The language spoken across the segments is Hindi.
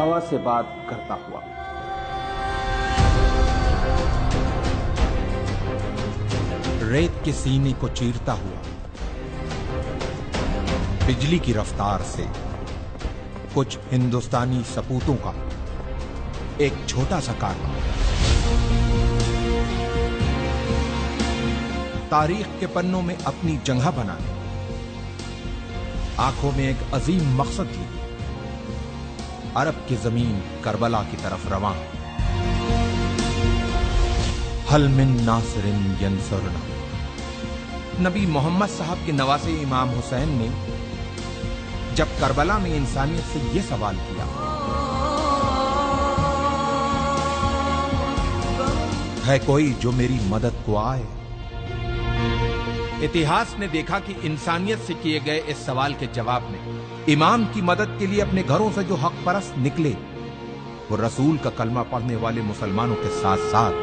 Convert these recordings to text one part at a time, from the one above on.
हवा से बात करता हुआ। रेत के सीने को चीरता हुआ, बिजली की रफ्तार से कुछ हिंदुस्तानी सपूतों का एक छोटा सा कारनामा तारीख के पन्नों में अपनी जगह बनाने, आंखों में एक अजीम मकसद लिए अरब की जमीन करबला की तरफ रवां। हल मिन नासिरिन यंसुरना। नबी मोहम्मद साहब के नवासे इमाम हुसैन ने जब करबला में इंसानियत से यह सवाल किया, है कोई जो मेरी मदद को आए? इतिहास ने देखा कि इंसानियत से किए गए इस सवाल के जवाब में इमाम की मदद के लिए अपने घरों से जो हक परस्त निकले, वो रसूल का कलमा पढ़ने वाले मुसलमानों के साथ साथ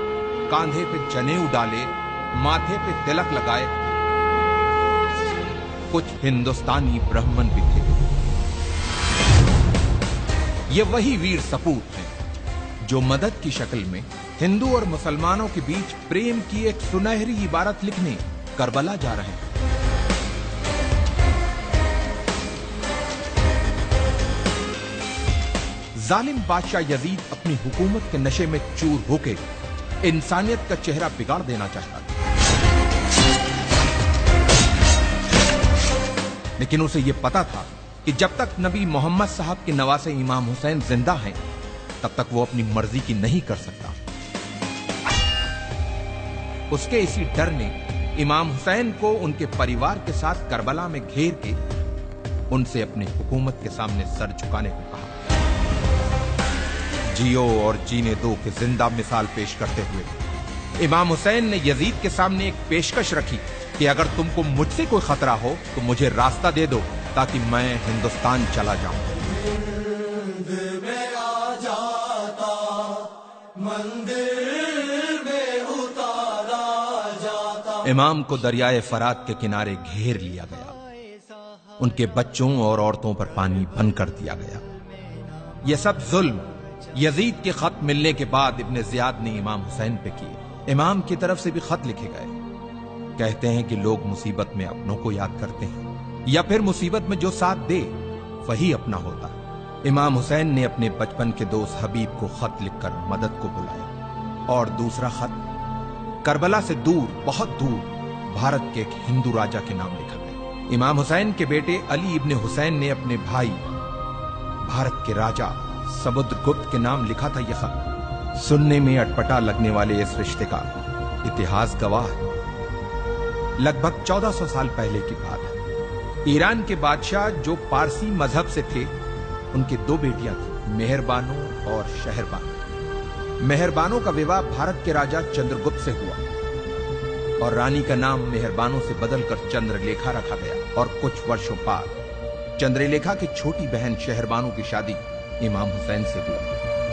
कांधे पे जनेऊ डाले, माथे पे तिलक लगाए कुछ हिंदुस्तानी ब्राह्मण भी थे। ये वही वीर सपूत हैं जो मदद की शक्ल में हिंदू और मुसलमानों के बीच प्रेम की एक सुनहरी इबारत लिखने करबला जा रहे हैं। जालिम बादशाह यजीद अपनी हुकूमत के नशे में चूर होके इंसानियत का चेहरा बिगाड़ देना चाहता था, लेकिन उसे यह पता था कि जब तक नबी मोहम्मद साहब के नवासे इमाम हुसैन जिंदा हैं, तब तक वो अपनी मर्जी की नहीं कर सकता। उसके इसी डर ने इमाम हुसैन को उनके परिवार के साथ करबला में घेर के उनसे अपनी हुकूमत के सामने सर झुकाने को कहा। जियो और जीने दो की जिंदा मिसाल पेश करते हुए इमाम हुसैन ने यजीद के सामने एक पेशकश रखी कि अगर तुमको मुझसे कोई खतरा हो तो मुझे रास्ता दे दो ताकि मैं हिंदुस्तान चला जाऊं। इमाम को दरियाए फरात के किनारे घेर लिया गया, उनके बच्चों और औरतों पर पानी बंद कर दिया गया। यह सब जुल्म यजीद के खत मिलने के बाद इब्ने जियाद ने इमाम हुसैन पे किए। इमाम की तरफ से भी खत लिखे गए। कहते हैं कि लोग मुसीबत में अपनों को याद करते हैं या फिर मुसीबत में जो साथ दे वही अपना होता है। इमाम हुसैन ने अपने बचपन के दोस्त हबीब को खत लिखकर मदद को बुलाया और दूसरा खत करबला से दूर, बहुत दूर भारत के एक हिंदू राजा के नाम लिखा गया। इमाम हुसैन के बेटे अली इब्ने हुसैन ने अपने भाई भारत के राजा समुद्रगुप्त के नाम लिखा था यह खत। सुनने में अटपटा लगने वाले इस रिश्ते का इतिहास गवाह है। लगभग 1400 साल पहले की बात है। ईरान के बादशाह जो पारसी मजहब से थे, उनकी दो बेटियां थी, मेहरबानो और शहरबानो। मेहरबानो का विवाह भारत के राजा चंद्रगुप्त से हुआ और रानी का नाम मेहरबानो से बदलकर चंद्रलेखा रखा गया। और कुछ वर्षों बाद चंद्रलेखा की छोटी बहन शहरबानो की शादी इमाम हुसैन से हुई।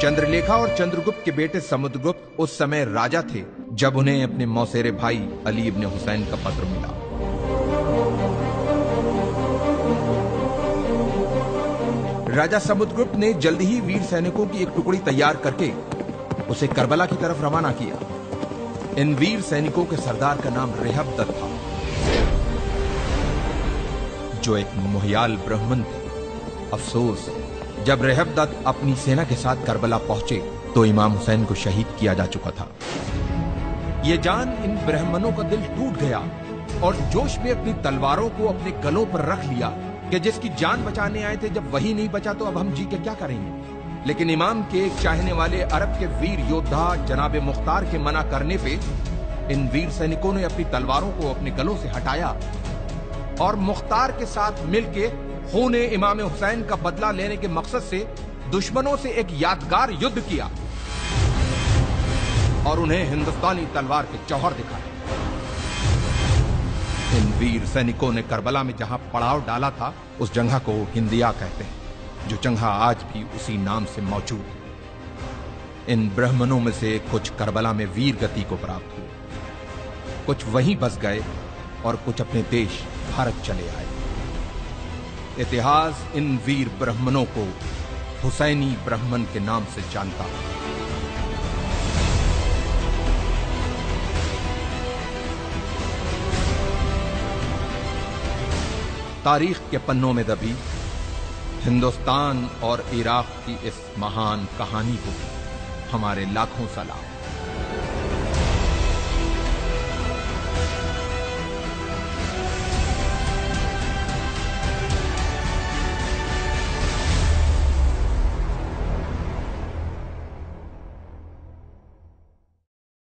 चंद्रलेखा और चंद्रगुप्त के बेटे समुद्रगुप्त उस समय राजा थे जब उन्हें अपने मौसेरे भाई अली इब्ने हुसैन का पत्र मिला। राजा समुद्रगुप्त ने जल्द ही वीर सैनिकों की एक टुकड़ी तैयार करके उसे करबला की तरफ रवाना किया। इन वीर सैनिकों के सरदार का नाम रेहबदत था, जो एक मोहियाल ब्राह्मण थे। अफसोस, जब रेहबदत अपनी सेना के साथ करबला पहुंचे तो इमाम हुसैन को शहीद किया जा चुका था। यह जान इन ब्राह्मणों का दिल टूट गया और जोश में अपनी तलवारों को अपने गलों पर रख लिया कि जिसकी जान बचाने आए थे, जब वही नहीं बचा तो अब हम जी के क्या करेंगे। लेकिन इमाम के एक चाहने वाले अरब के वीर योद्धा जनाबे मुख्तार के मना करने पे इन वीर सैनिकों ने अपनी तलवारों को अपने गलों से हटाया और मुख्तार के साथ मिलकर खूने इमाम हुसैन का बदला लेने के मकसद से दुश्मनों से एक यादगार युद्ध किया और उन्हें हिंदुस्तानी तलवार के जौहर दिखाए। इन वीर सैनिकों ने करबला में जहां पड़ाव डाला था, उस जगह को हिंदिया कहते हैं, जो जगह आज भी उसी नाम से मौजूद है। इन ब्राह्मणों में से कुछ करबला में वीर गति को प्राप्त हुए, कुछ वहीं बस गए और कुछ अपने देश भारत चले आए। इतिहास इन वीर ब्राह्मणों को हुसैनी ब्राह्मण के नाम से जानता है। तारीख के पन्नों में दबी हिंदुस्तान और इराक की इस महान कहानी को हमारे लाखों सलाम।